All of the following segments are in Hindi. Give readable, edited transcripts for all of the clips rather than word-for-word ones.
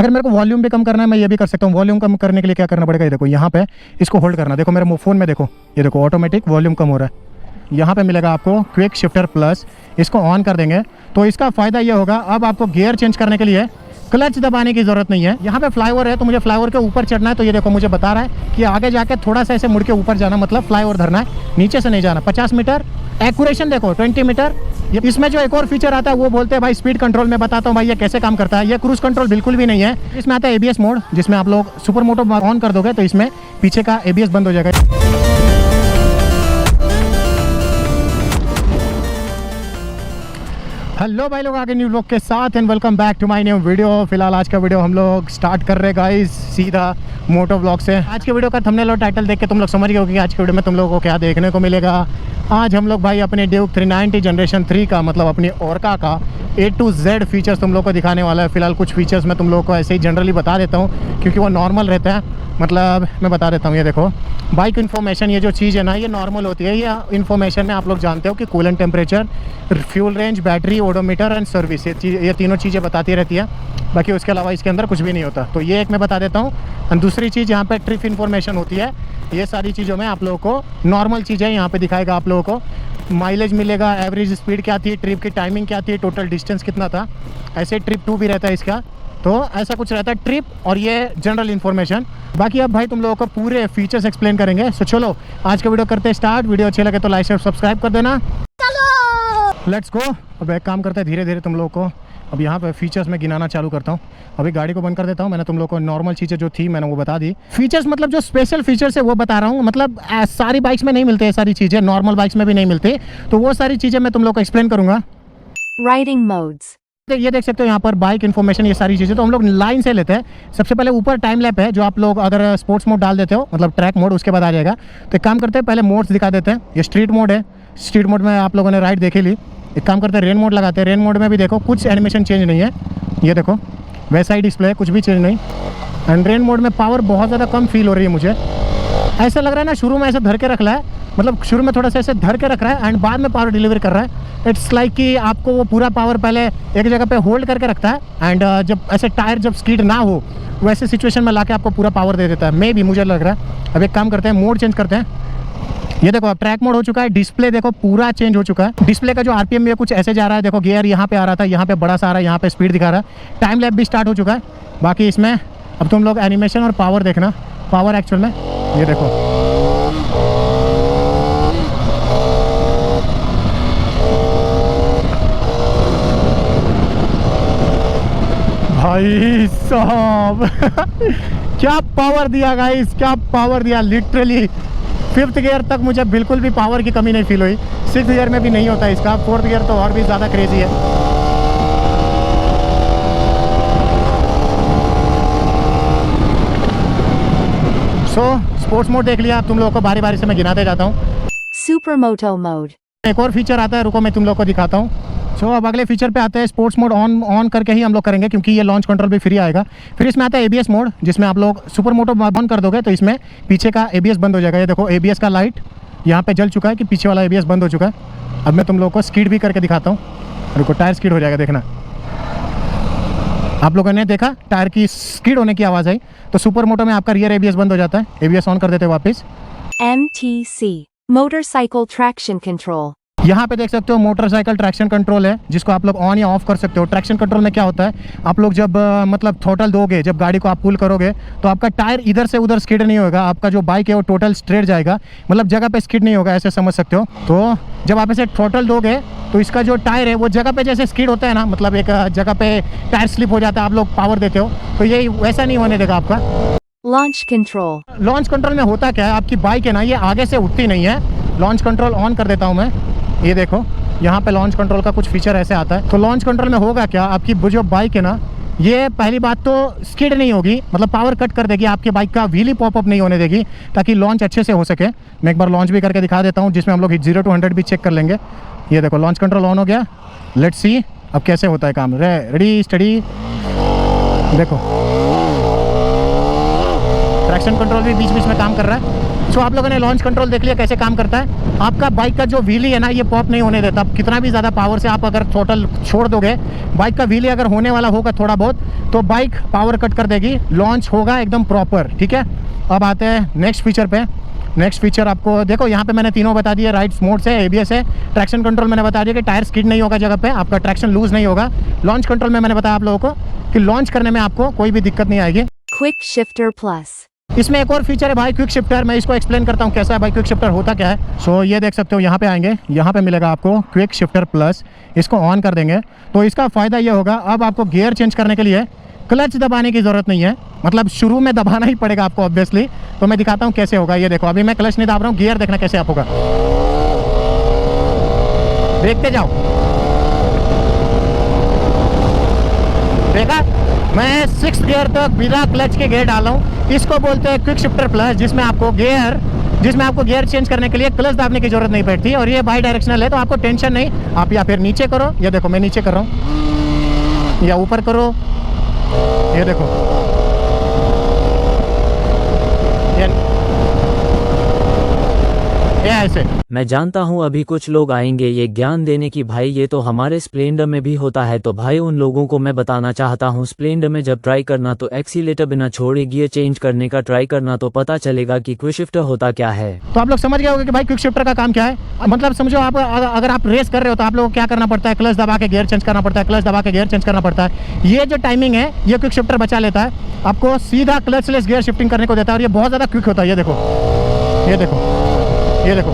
अगर मेरे को वॉल्यूम भी कम करना है मैं ये भी कर सकता हूँ। वॉल्यूम कम करने के लिए क्या करना पड़ेगा, ये देखो यहाँ पे इसको होल्ड करना। देखो मेरे फ़ोन में देखो, ये देखो ऑटोमेटिक वॉल्यूम कम हो रहा है। यहाँ पे मिलेगा आपको क्विक शिफ्टर प्लस, इसको ऑन कर देंगे तो इसका फ़ायदा ये होगा, अब आपको गियर चेंज करने के लिए क्लच दबाने की ज़रूरत नहीं है। यहाँ पे फ्लाईओवर है तो मुझे फ्लाईओवर के ऊपर चढ़ना है, तो ये देखो मुझे बता रहा है कि आगे जाके थोड़ा सा ऐसे मुड़ के ऊपर जाना, मतलब फ्लाईओवर धरना है, नीचे से नहीं जाना। 50 मीटर एक्यूरेशन देखो, 20 मीटर। इसमें जो एक और फीचर आता है वो बोलते हैं भाई स्पीड कंट्रोल। में बताता हूँ भाई ये कैसे काम करता है। ये क्रूज कंट्रोल बिल्कुल भी नहीं है। इसमें आता है एबीएस मोड, जिसमें आप लोग सुपर मोटो ऑन कर दोगे तो इसमें पीछे का एबीएस बंद हो जाएगा। हेलो भाई लोग, आगे न्यू व्लॉग के साथ and welcome back to my new video. फिलहाल आज का वीडियो हम लोग स्टार्ट कर रहे हैं गाइस सीधा मोटो व्लॉग से। आज के वीडियो का थंबनेल और टाइटल देख के तुम लोग समझ गए हो कि आज के वीडियो में तुम लोगों को क्या देखने को मिलेगा। आज हम लोग भाई अपने ड्यूक 390 जनरेशन 3 का, मतलब अपनी ओरका का A to Z फीचर्स तुम लोग को दिखाने वाला है। फिलहाल कुछ फीचर्स मैं तुम लोगों को ऐसे ही जनरली बता देता हूँ क्योंकि वो नॉर्मल रहता है। मतलब मैं बता देता हूँ, ये देखो बाइक इन्फॉर्मेशन, ये जो चीज़ है ना ये नॉर्मल होती है। ये इन्फॉर्मेशन में आप लोग जानते हो कि coolant temperature, fuel range, battery, odometer and service, ये तीनों चीज़ें बताती रहती है। बाकी उसके अलावा इसके अंदर कुछ भी नहीं होता। तो ये एक मैं बता देता हूँ। और दूसरी चीज़ यहाँ पे ट्रिप इन्फॉर्मेशन होती है। ये सारी चीज़ों में आप लोगों को नॉर्मल चीज़ें यहाँ पे दिखाएगा। आप लोगों को माइलेज मिलेगा, एवरेज स्पीड क्या थी, ट्रिप की टाइमिंग क्या थी, टोटल डिस्टेंस कितना था। ऐसे ट्रिप 2 भी रहता है इसका, तो ऐसा कुछ रहता है ट्रिप और ये जनरल इन्फॉर्मेशन। बाकी अब भाई तुम लोगों को पूरे फीचर्स एक्सप्लेन करेंगे। सो चलो आज का वीडियो करते हैं स्टार्ट। वीडियो अच्छे लगे तो लाइक शेयर सब्सक्राइब कर देना। Let's go. अब एक काम करते हैं धीरे धीरे तुम लोगों को। अब यहाँ पे फीचर्स में गिनाना चालू करता हूँ। अभी गाड़ी को बंद कर देता हूँ। मैंने तुम लोगों को नॉर्मल चीज़ें जो थी मैंने वो बता दी। फीचर्स मतलब जो स्पेशल फीचर्स है वो बता रहा हूँ। मतलब सारी बाइक्स में नहीं मिलते ये सारी चीज़ें, नॉर्मल बाइक्स में भी नहीं मिलती। तो वो सारी चीज़ें मैं तुम लोग को एक्सप्लेन करूँगा। राइडिंग मोड्स, ये देख सकते हो यहाँ पर बाइक इन्फॉर्मेशन, ये सारी चीज़ें तो हम लोग लाइन से लेते हैं। सबसे पहले ऊपर टाइम लैप है, जो आप लोग अगर स्पोर्ट्स मोड डाल देते हो, मतलब ट्रैक मोड, उसके बाद आ जाएगा। तो एक काम करते हैं पहले मोड्स दिखा देते हैं। ये स्ट्रीट मोड है। स्ट्रीट मोड में आप लोगों ने राइड देखी ली। एक काम करते हैं रेन मोड लगाते हैं। रेन मोड में भी देखो कुछ एनिमेशन चेंज नहीं है। ये देखो वैसा ही डिस्प्ले है, कुछ भी चेंज नहीं। एंड रेन मोड में पावर बहुत ज़्यादा कम फील हो रही है मुझे। ऐसा लग रहा है ना शुरू में ऐसे धर के रख रहा है, मतलब शुरू में थोड़ा सा ऐसे धर के रख रहा है एंड बाद में पावर डिलीवर कर रहा है। इट्स लाइक कि आपको वो पूरा पावर पहले एक जगह पे होल्ड करके रखता है एंड जब ऐसे टायर जब स्किड ना हो वैसे सिचुएशन में लाके आपको पूरा पावर दे देता है। मे भी मुझे लग रहा है। अब एक काम करते हैं मोड चेंज करते हैं। ये देखो अब ट्रैक मोड हो चुका है। डिस्प्ले देखो पूरा चेंज हो चुका है। डिस्प्ले का जो आरपीएम है कुछ ऐसे जा रहा है। देखो गियर यहाँ पे आ रहा था, यहाँ पे बड़ा सा आ रहा है, यहाँ पे स्पीड दिखा रहा है। टाइम लैप भी स्टार्ट हो चुका है। बाकी इसमें अब तुम लोग एनिमेशन और पावर देखना। पावर एक्चुअल में ये देखो, भाई साहब क्या पावर दिया गाइस, क्या पावर दिया। लिटरली 5th गियर तक मुझे बिल्कुल भी पावर की कमी नहीं फील हुई। 6th गियर में भी नहीं होता इसका। 4th गियर तो और भी ज़्यादा क्रेजी है। स्पोर्ट्स मोड देख लिया। अब तुम लोगों को बारी बारी से मैं गिनाते जाता हूँ। सुपरमोटो मोड, एक और फीचर आता है, रुको मैं तुम लोग को दिखाता हूँ। अब अगले फीचर पे आते हैं। स्पोर्ट्स मोड ऑन करके ही हम लोग करेंगे क्योंकि ये लॉन्च कंट्रोल भी फ्री आएगा। फिर इसमें आता है एबीएस मोड, जिसमें आप लोग सुपर मोटो ऑन कर दोगे तो इसमें पीछे का एबीएस बंद हो जाएगा। ये देखो एबीएस का लाइट यहाँ पे जल चुका है कि पीछे वाला एबीएस बंद हो चुका है। अब मैं तुम लोगों को स्किड भी करके दिखाता हूँ। रुको, टायर स्किड हो जाएगा, देखना। आप लोगों ने देखा टायर की स्किड होने की आवाज़ आई। तो सुपर मोटो में आपका रियर एबीएस बंद हो जाता है। एबीएस ऑन कर देते हैं वापस। MTC, motorcycle traction control. यहाँ पे देख सकते हो मोटरसाइकिल ट्रैक्शन कंट्रोल है, जिसको आप लोग ऑन या ऑफ कर सकते हो। ट्रैक्शन कंट्रोल में क्या होता है, आप लोग जब मतलब थ्रॉटल दोगे, जब गाड़ी को आप पुल करोगे तो आपका टायर इधर से उधर स्किड नहीं होगा। आपका जो बाइक है वो टोटल स्ट्रेट जाएगा, मतलब जगह पे स्किड नहीं होगा, ऐसे समझ सकते हो। तो जब आप ऐसे थ्रॉटल दोगे तो इसका जो टायर है वो जगह पे जैसे स्किड होता है ना, मतलब एक जगह पे टायर स्लिप हो जाता है, आप लोग पावर देते हो, तो ये वैसा नहीं होने देगा आपका। लॉन्च कंट्रोल, लॉन्च कंट्रोल में होता क्या है, आपकी बाइक है ना ये आगे से उठती नहीं है। लॉन्च कंट्रोल ऑन कर देता हूँ मैं। ये देखो यहाँ पे लॉन्च कंट्रोल का कुछ फीचर ऐसे आता है। तो लॉन्च कंट्रोल में होगा क्या, आपकी जो बाइक है ना ये पहली बात तो स्किड नहीं होगी, मतलब पावर कट कर देगी, आपकी बाइक का व्हीली पॉपअप नहीं होने देगी, ताकि लॉन्च अच्छे से हो सके। मैं एक बार लॉन्च भी करके दिखा देता हूँ, जिसमें हम लोग 0 to 100 भी चेक कर लेंगे। ये देखो लॉन्च कंट्रोल ऑन हो गया। लेट्स सी अब कैसे होता है काम। रेडी स्टडी, देखो ट्रैक्शन कंट्रोल भी बीच बीच में काम कर रहा है। आप लोगों ने लॉन्च कंट्रोल देख लिया कैसे काम करता है। आपका बाइक का जो व्हीली है ना ये पॉप नहीं होने देता। कितना भी ज़्यादा पावर से आप अगर थ्रॉटल छोड़ दोगे, बाइक का व्हीली अगर होने वाला होगा थोड़ा बहुत, तो बाइक पावर कट कर देगी, लॉन्च होगा एकदम प्रॉपर। ठीक है, अब आते हैं नेक्स्ट फीचर पे। नेक्स्ट फीचर आपको देखो यहाँ पे मैंने तीनों बता दिए, राइड्स मोड से, एबीएस है, ट्रैक्शन कंट्रोल मैंने बता दिया कि टायर स्किड नहीं होगा जगह पे, आपका ट्रैक्शन लूज नहीं होगा। लॉन्च कंट्रोल में मैंने बताया आप लोगों को कि लॉन्च करने में आपको कोई भी दिक्कत नहीं आएगी। Quick Shifter Plus. इसमें एक और फीचर है भाई, क्विक शिफ्टर। मैं इसको एक्सप्लेन करता हूँ कैसा है भाई, क्विक शिफ्टर होता क्या है। सो ये देख सकते हो, यहाँ पे आएंगे, यहाँ पे मिलेगा आपको क्विक शिफ्टर प्लस। इसको ऑन कर देंगे तो इसका फ़ायदा ये होगा, अब आपको गियर चेंज करने के लिए क्लच दबाने की ज़रूरत नहीं है, मतलब शुरू में दबाना ही पड़ेगा आपको ऑब्वियसली। तो मैं दिखाता हूँ कैसे होगा। ये देखो, अभी मैं क्लच नहीं दबा रहा हूँ, गियर देखना कैसे आप होगा, देखते जाओ। देखा, मैं 6 गियर तक बिना क्लच के गियर डाला हूँ। इसको बोलते हैं क्विक शिफ्टर प्लस, जिसमें आपको गियर चेंज करने के लिए क्लच दाबने की जरूरत नहीं पड़ती। और ये बाई डायरेक्शनल है तो आपको टेंशन नहीं, आप या फिर नीचे करो, ये देखो मैं नीचे कर रहा हूँ, या ऊपर करो, ये देखो, ये ऐसे। मैं जानता हूँ अभी कुछ लोग आएंगे ये ज्ञान देने की भाई ये तो हमारे स्प्लेंडर में भी होता है, तो भाई उन लोगों को मैं बताना चाहता हूँ, स्प्लेंडर में जब ट्राई करना तो एक्सीलेटर बिना छोड़े गियर चेंज करने का ट्राई करना, तो पता चलेगा कि क्विक शिफ्टर होता क्या है। तो आप लोग समझ गए होंगे कि भाई क्विक शिफ्टर का काम क्या है। मतलब समझो, आप अगर आप रेस कर रहे हो तो आप लोगों को क्या करना पड़ता है, क्लच दबा के गियर चेंज करना पड़ता है, क्लच दबा के गियर चेंज करना पड़ता है। ये जो टाइमिंग है ये क्विक शिफ्टर बचा लेता है, आपको सीधा क्लचलेस गियर शिफ्टिंग करने को देता है, और ये बहुत ज़्यादा क्विक होता है। ये देखो, ये देखो, ये देखो,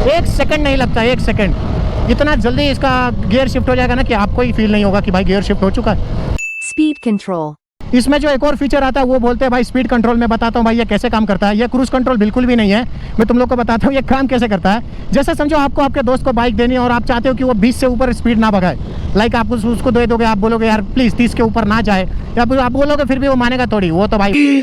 1 सेकंड नहीं लगता, 1 सेकंड। इतना जल्दी इसका गियर शिफ्ट हो जाएगा ना कि आपको ही फील नहीं होगा कि भाई गियर शिफ्ट हो चुका है। Speed Control. इसमें जो एक और फीचर आता है वो बोलते हैं भाई स्पीड कंट्रोल। में बताता हूँ भाई ये कैसे काम करता है। ये क्रूज कंट्रोल बिल्कुल भी नहीं है, मैं तुम लोग को बताता हूँ ये काम कैसे करता है। जैसे समझो आपको आपके दोस्त को बाइक देनी है और आप चाहते हो कि वो 20 से ऊपर स्पीड ना भगाए, लाइक आप उसको दे दोगे, आप बोलोगे यार प्लीज़ 30 के ऊपर ना जाए, या फिर आप बोलोगे फिर भी वो मानेगा थोड़ी, वो तो भाई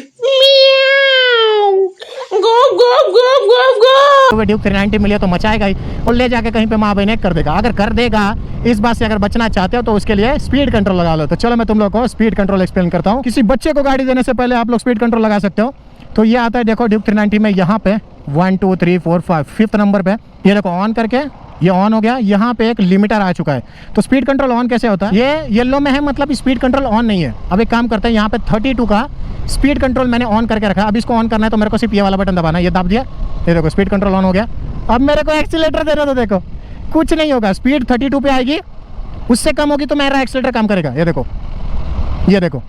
तो ड्यूक 390 मिले तो मचाएगा ही, और ले जाके कहीं पे माँ बहने कर देगा। अगर कर देगा, इस बात से अगर बचना चाहते हो तो उसके लिए स्पीड कंट्रोल लगा लो। तो चलो मैं तुम लोग को स्पीड कंट्रोल एक्सप्लेन करता हूँ। किसी बच्चे को गाड़ी देने से पहले आप लोग स्पीड कंट्रोल लगा सकते हो। तो ये आता है देखो ड्यूक 390 में, यहाँ पे 1 2 3 4 5 5th नंबर पे, ये देखो ऑन करके ये ऑन हो गया। यहाँ पे एक लिमिटर आ चुका है। तो स्पीड कंट्रोल ऑन कैसे होता है, ये येलो में है, मतलब स्पीड कंट्रोल ऑन नहीं है। अब एक काम करते हैं, यहाँ पे 32 का स्पीड कंट्रोल मैंने ऑन करके रखा। अब इसको ऑन करना है तो मेरे को सिर्फ ये वाला बटन दबाना है, ये दबा दिया, ये देखो स्पीड कंट्रोल ऑन हो गया। अब मेरे को एक्सीलेटर देना, तो देखो कुछ नहीं होगा, स्पीड 32 पे आएगी, उससे कम होगी तो मेरा एक्सीलेटर काम करेगा। ये देखो, ये देखो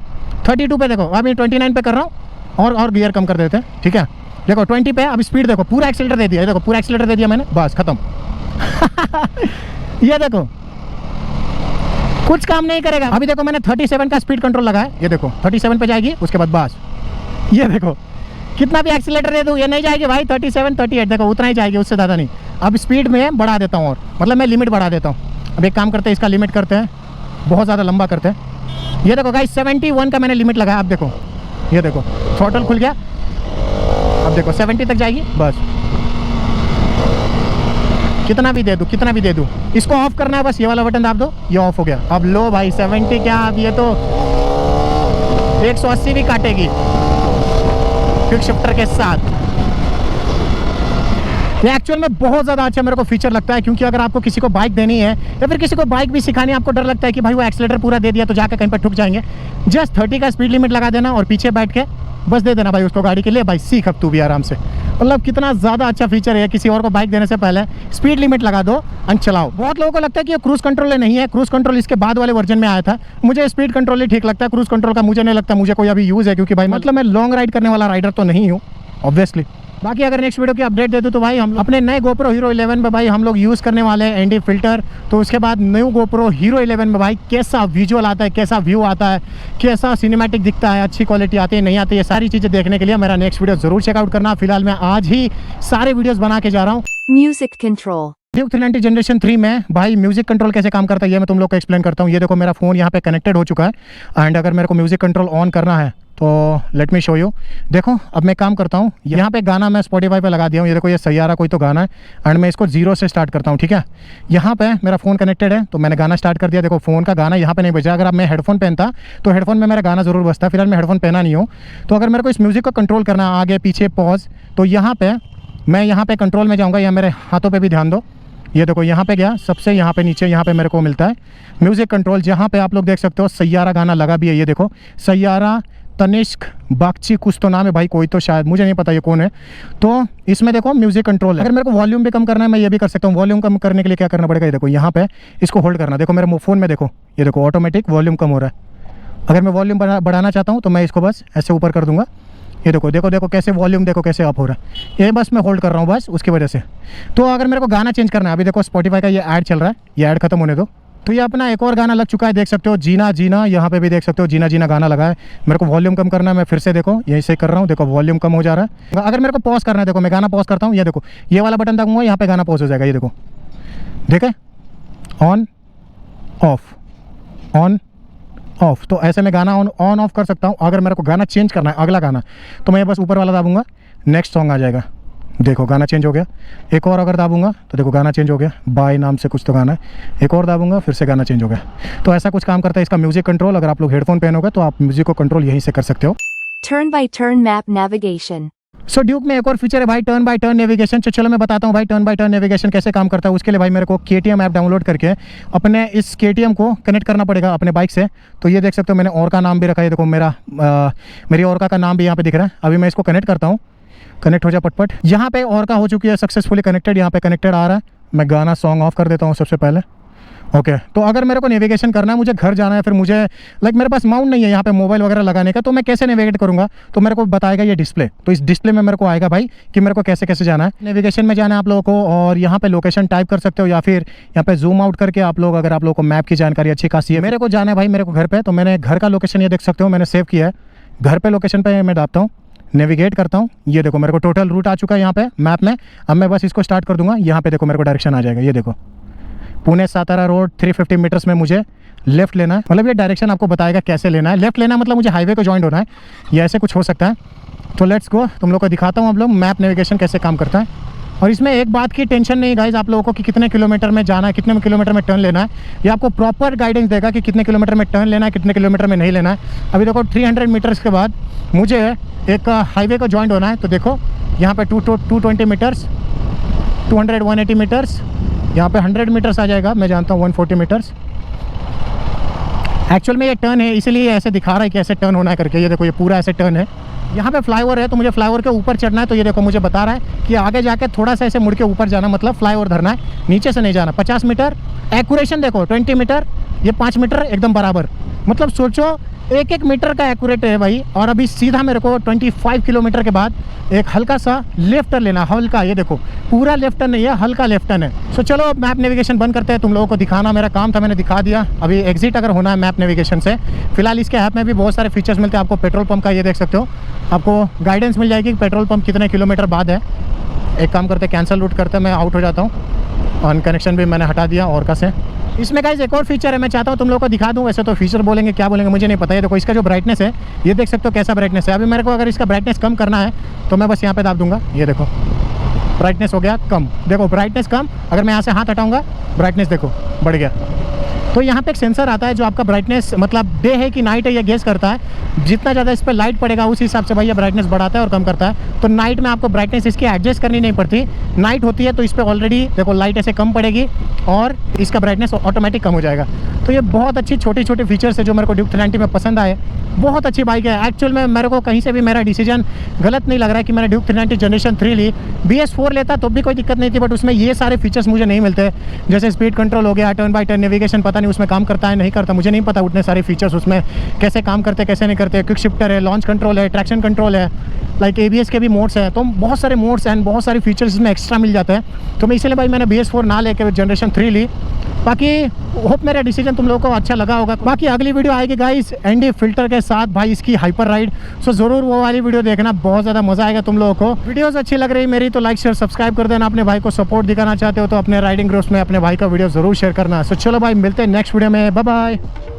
32 पे, देखो अभी 29 पे कर रहा हूँ, और गियर कम कर देते हैं। ठीक है, देखो 20 पे, अब स्पीड देखो, पूरा एक्सीलेटर दे दिया, ये देखो पूरा एक्सीलेटर दे दिया मैंने, बस खत्म। ये देखो कुछ काम नहीं करेगा। अभी देखो मैंने 37 का स्पीड कंट्रोल लगाया, ये देखो 37 पे जाएगी, उसके बाद बस ये देखो कितना भी एक्सीलेटर दे दूँ ये नहीं जाएगी भाई, 37 38 देखो उतना ही जाएगी, उससे ज़्यादा नहीं। अब स्पीड में बढ़ा देता हूँ, और मतलब मैं लिमिट बढ़ा देता हूँ। अब एक काम करते हैं, इसका लिमिट करते हैं, बहुत ज़्यादा लंबा करते हैं। ये देखो गाइस 71 का मैंने लिमिट लगाया। अब देखो, ये देखो थ्रॉटल खुल गया, अब देखो 70 तक जाएगी बस। कितना भी दे दूँ, कितना भी दे दूँ, इसको ऑफ करना है, बस ये वाला बटन दाब दो, ये ऑफ हो गया। अब लो भाई 70 क्या, अब ये तो 180 भी काटेगी क्विक शिफ्टर के साथ। ये एक्चुअल में बहुत ज़्यादा अच्छा मेरे को फीचर लगता है, क्योंकि अगर आपको किसी को बाइक देनी है या फिर किसी को बाइक भी सिखानी है, आपको डर लगता है कि भाई वो एक्सीलेटर पूरा दे दिया तो जाकर कहीं पर ठुक जाएंगे, जस्ट 30 का स्पीड लिमिट लगा देना और पीछे बैठ के बस दे देना भाई उसको गाड़ी के लिए, भाई सीख अब तू भी आराम से। मतलब कितना ज़्यादा अच्छा फीचर है। किसी और को बाइक देने से पहले स्पीड लिमिट लगा दो और चलाओ। बहुत लोगों को लगता है कि ये क्रूज कंट्रोल नहीं है, क्रूज कंट्रोल इसके बाद वाले वर्जन में आया था। मुझे स्पीड कंट्रोल ही ठीक लगता है, क्रूज कंट्रोल का मुझे नहीं लगता मुझे कोई अभी यूज़ है, क्योंकि भाई मतलब मैं लॉन्ग राइड करने वाला राइडर तो नहीं हूँ ऑब्वियसली। बाकी अगर नेक्स्ट वीडियो की अपडेट दे दूँ तो भाई हम अपने नए GoPro Hero 11 में भाई हम लोग यूज़ करने वाले हैं एनडी फिल्टर। तो उसके बाद न्यू GoPro Hero 11 में भाई कैसा विजुअल आता है, कैसा व्यू आता है, कैसा सिनेमैटिक दिखता है, अच्छी क्वालिटी आती है नहीं आती है, सारी चीज़ें देखने के लिए मेरा नेक्स्ट वीडियो जरूर चेकआउट करना। फिलहाल मैं आज ही सारे वीडियोज़ बना के जा रहा हूँ। Music Control. ड्यूक 390 जनरेशन 3 में भाई म्यूजिक कंट्रोल कैसे काम करता है ये मैं तुम लोग को एक्सप्लेन करता हूँ। ये देखो मेरा फ़ोन यहाँ पे कनेक्टेड हो चुका है एंड अगर मेरे को म्यूजिक कंट्रोल ऑन करना है तो लेट मी शो यू। देखो अब मैं काम करता हूँ, यहाँ पे गाना मैं स्पॉटिफाई पे लगा दिया हूँ। ये देखो ये सैयारा कोई तो गाना है एंड मैं इसको 0 से स्टार्ट करता हूँ। ठीक है, यहाँ पे मेरा फ़ोन कनेक्टेड है तो मैंने गाना स्टार्ट कर दिया। देखो फ़ोन का गाना यहाँ पे नहीं बजा। अगर अब मैं हेडफोन पहनता तो हेडफोन में मेरा गाना ज़रूर बजता। फिलहाल मैं हेडफोन पहना नहीं हूँ। तो अगर मेरे को इस म्यूज़िक को कंट्रोल करना आगे पीछे पॉज, तो यहाँ पर मैं यहाँ पर कंट्रोल में जाऊँगा, या मेरे हाथों पर भी ध्यान दो। ये देखो यहाँ पे गया, सबसे यहाँ पे नीचे यहाँ पे मेरे को मिलता है म्यूज़िक कंट्रोल, जहाँ पे आप लोग देख सकते हो सैयारा गाना लगा भी है। ये देखो सैयारा तनिष्क बागची कुछ तो नाम है भाई, कोई तो शायद, मुझे नहीं पता ये कौन है। तो इसमें देखो म्यूज़िक कंट्रोल है। अगर मेरे को वॉल्यूम भी कम करना है मैं ये भी कर सकता हूँ। वॉल्यूम कम करने के लिए क्या करना पड़ेगा, ये देखो यहाँ पे इसको होल्ड करना। देखो मेरे फ़ोन में देखो, ये देखो ऑटोमेटिक वॉल्यूम कम हो रहा है। अगर मैं वॉल्यूम बढ़ाना चाहता हूँ तो मैं इसको बस ऐसे ऊपर कर दूँगा। ये देखो देखो देखो कैसे वॉल्यूम देखो कैसे अप हो रहा है। ये बस मैं होल्ड कर रहा हूँ बस उसकी वजह से। तो अगर मेरे को गाना चेंज करना है, अभी देखो स्पॉटिफाई का ये ऐड चल रहा है, ये ऐड खत्म होने दो। तो ये अपना एक और गाना लग चुका है, देख सकते हो जीना जीना, यहाँ पे भी देख सकते हो जीना जीना गाना लगा है। मेरे को वॉल्यूम कम करना है, मैं फिर से देखो यहीं से कर रहा हूँ, देखो वॉल्यूम कम हो जा रहा है। अगर मेरे को पॉज करना है, देखो मैं गाना पॉज करता हूँ, ये देखो ये वाला बटन दबाऊंगा, यहाँ पे गाना पॉज हो जाएगा। ये देखो देखे, ऑन ऑफ ऑन ऑफ। तो ऐसे में गाना ऑन ऑफ कर सकता हूँ। अगर मेरे को गाना चेंज करना है अगला गाना, तो मैं बस ऊपर वाला दाबूंगा, नेक्स्ट सॉन्ग आ जाएगा। देखो गाना चेंज हो गया। एक और अगर दाबूंगा तो देखो गाना चेंज हो गया, बाय नाम से कुछ तो गाना है। एक और दाबूंगा फिर से गाना चेंज हो गया। तो ऐसा कुछ काम करता है इसका म्यूज़िक कंट्रोल। अगर आप लोग हेडफोन पहनोगे तो आप म्यूज़िक को कंट्रोल यहीं से कर सकते हो। Turn by turn map navigation. So Duke में एक और फीचर है भाई, टर्न बाय टर्न नेविगेशन। चलो मैं बताता हूँ भाई टर्न बाय टर्न नेविगेशन कैसे काम करता है। उसके लिए भाई मेरे को KTM ऐप डाउनलोड करके अपने इस KTM को कनेक्ट करना पड़ेगा अपने बाइक से। तो ये देख सकते हो मैंने और का नाम भी रखा है, देखो मेरी और का नाम भी यहाँ पे दिख रहा है। अभी मैं इसको कनेक्ट करता हूँ, कनेक्ट हो जा पटपट। यहाँ पे और का हो चुकी है सक्सेसफुली कनेक्टेड, यहाँ पे कनेक्टेड आ रहा है। मैं गाना सॉन्ग ऑफ कर देता हूँ सबसे पहले। ओके तो अगर मेरे को नेविगेशन करना है, मुझे घर जाना है, फिर मुझे मेरे पास माउंट नहीं है यहाँ पे मोबाइल वगैरह लगाने का, तो मैं कैसे नेविगेट करूँगा, तो मेरे को बताएगा ये डिस्प्ले। तो इस डिस्प्ले में मेरे को आएगा भाई कि मेरे को कैसे कैसे जाना है। नेविगेशन में जाना है आप लोगों को, और यहाँ पे लोकेशन टाइप कर सकते हो, या फिर यहाँ पे जूम आउट करके आप लोग, अगर आप लोगों को मैप की जानकारी अच्छी खासी है। मेरे को जाना है भाई मेरे को घर पे, तो मैंने घर का लोकेशन ये देख सकते हो मैंने सेव किया है। घर पे लोकेशन पे मैं डालता हूँ, नेविगेट करता हूँ। ये देखो मेरे को टोटल रूट आ चुका है यहाँ पे मैप में। अब मैं बस इसको स्टार्ट कर दूंगा, यहाँ पे देखो मेरे को डायरेक्शन आ जाएगा। ये देखो पुणे सातारा रोड 350 मीटर्स में मुझे लेफ्ट लेना है। मतलब ये डायरेक्शन आपको बताएगा कैसे लेना है। लेफ्ट लेना मतलब मुझे हाईवे को ज्वाइन होना है, या ऐसे कुछ हो सकता है। तो लेट्स गो, तुम लोग को दिखाता हूँ अब लोग मैप नेविगेशन कैसे काम करता है। और इसमें एक बात की टेंशन नहीं गाइज आप लोगों को कि कितने किलोमीटर में जाना है, कितने किलोमीटर में टर्न लेना है। ये आपको प्रॉपर गाइडेंस देगा कि कितने किलोमीटर में टर्न लेना है, कितने किलोमीटर में नहीं लेना है। अभी देखो 300 मीटर्स के बाद मुझे एक हाईवे को ज्वाइन होना है। तो देखो यहाँ पे 220 मीटर्स, 200 180 मीटर्स, यहाँ पे 100 मीटर्स आ जाएगा। मैं जानता हूँ 140 मीटर्स। एक्चुअल में ये टर्न है, इसीलिए ऐसे दिखा रहा है कि ऐसे टर्न होना है करके। ये देखो ये पूरा ऐसे टर्न है। यहाँ पे फ्लाईओवर है, तो मुझे फ्लाईओवर के ऊपर चढ़ना है। तो ये देखो मुझे बता रहा है कि आगे जाके थोड़ा सा ऐसे मुड़ के ऊपर जाना, मतलब फ्लाईओवर धरना है, नीचे से नहीं जाना। 50 मीटर एक्यूरेशन देखो, 20 मीटर, ये 5 मीटर एकदम बराबर। मतलब सोचो एक एक मीटर का एक्यूरेट है भाई। और अभी सीधा मेरे को 25 किलोमीटर के बाद एक हल्का सा लेफ्ट टर्न लेना, हल्का। ये देखो पूरा लेफ्ट टर्न नहीं है, हल्का लेफ्ट टर्न है। सो चलो अब मैप नेविगेशन बंद करते हैं, तुम लोगों को दिखाना मेरा काम था, मैंने दिखा दिया। अभी एग्जिट अगर होना है मैप नेविगेशन से। फिलहाल इसके ऐप में भी बहुत सारे फीचर्स मिलते हैं आपको। पेट्रोल पंप का ये देख सकते हो, आपको गाइडेंस मिल जाएगी कि पेट्रोल पंप कितने किलोमीटर बाद है। एक काम करते कैंसिल रूट करते, मैं आउट हो जाता हूँ। ऑन कनेक्शन भी मैंने हटा दिया और का से। इसमें गाइस एक और फीचर है, मैं चाहता हूँ तुम लोगों को दिखा दूँ। वैसे तो फीचर बोलेंगे क्या बोलेंगे मुझे नहीं पता है। देखो इसका जो ब्राइटनेस है ये देख सकते हो कैसा ब्राइटनेस है। अभी मेरे को अगर इसका ब्राइटनेस कम करना है तो मैं बस यहाँ पे दाब दूंगा। ये देखो ब्राइटनेस हो गया कम, देखो ब्राइटनेस कम। अगर मैं यहाँ से हाथ हटाऊंगा ब्राइटनेस देखो बढ़ गया। तो यहाँ पे एक सेंसर आता है जो आपका ब्राइटनेस मतलब डे है कि नाइट है ये गेस करता है। जितना ज़्यादा इस पर लाइट पड़ेगा उस हिसाब से भाई ये ब्राइटनेस बढ़ाता है और कम करता है। तो नाइट में आपको ब्राइटनेस इसकी एडजस्ट करनी नहीं पड़ती। नाइट होती है तो इस पर ऑलरेडी देखो लाइट ऐसे कम पड़ेगी और इसका ब्राइटनेस ऑटोमेटिक कम हो जाएगा। तो ये बहुत अच्छी छोटी छोटी फीचर्स है जो मेरे को ड्यूक 390 में पसंद आए। बहुत अच्छी बाइक है। एक्चुअल में मेरे को कहीं से भी मेरा डिसीजन गलत नहीं लग रहा है कि मैंने ड्यूक 390 जनरेशन 3 ली। BS4 लेता तो भी कोई दिक्कत नहीं थी, बट उसमें ये सारे फीचर्स मुझे नहीं मिलते। जैसे स्पीड कंट्रोल हो गया, टर्न बाय टर्न नेविगेशन पता नहीं उसमें काम करता है नहीं करता, मुझे नहीं पता उतने सारे फीचर्स उसमें कैसे काम करते कैसे नहीं करते। क्विक शिफ्टर है, लॉन्च कंट्रोल है, ट्रैक्शन कंट्रोल है, लाइक ABS के भी मोड्स हैं। तो बहुत सारे मोड्स एंड बहुत सारे फीचर्स इसमें एक्स्ट्रा मिल जाते हैं। तो मैं इसलिए भाई मैंने BS4 ना लेकर जनरेशन 3 ली। बाकी होप मेरा डिसीजन तुम लोगों को अच्छा लगा होगा। बाकी अगली वीडियो आएगी गाइस ND फिल्टर के साथ भाई इसकी हाइपर राइड। सो ज़रूर वो वाली वीडियो देखना, बहुत ज़्यादा मज़ा आएगा तुम लोगों को। वीडियोस अच्छी लग रही मेरी तो लाइक शेयर सब्सक्राइब कर देना। अपने भाई को सपोर्ट दिखाना चाहते हो तो अपने राइडिंग ग्रुप्स में अपने भाई का वीडियो ज़रूर शेयर करना। सो चलो भाई मिलते हैं नेक्स्ट वीडियो में, बाय बाय।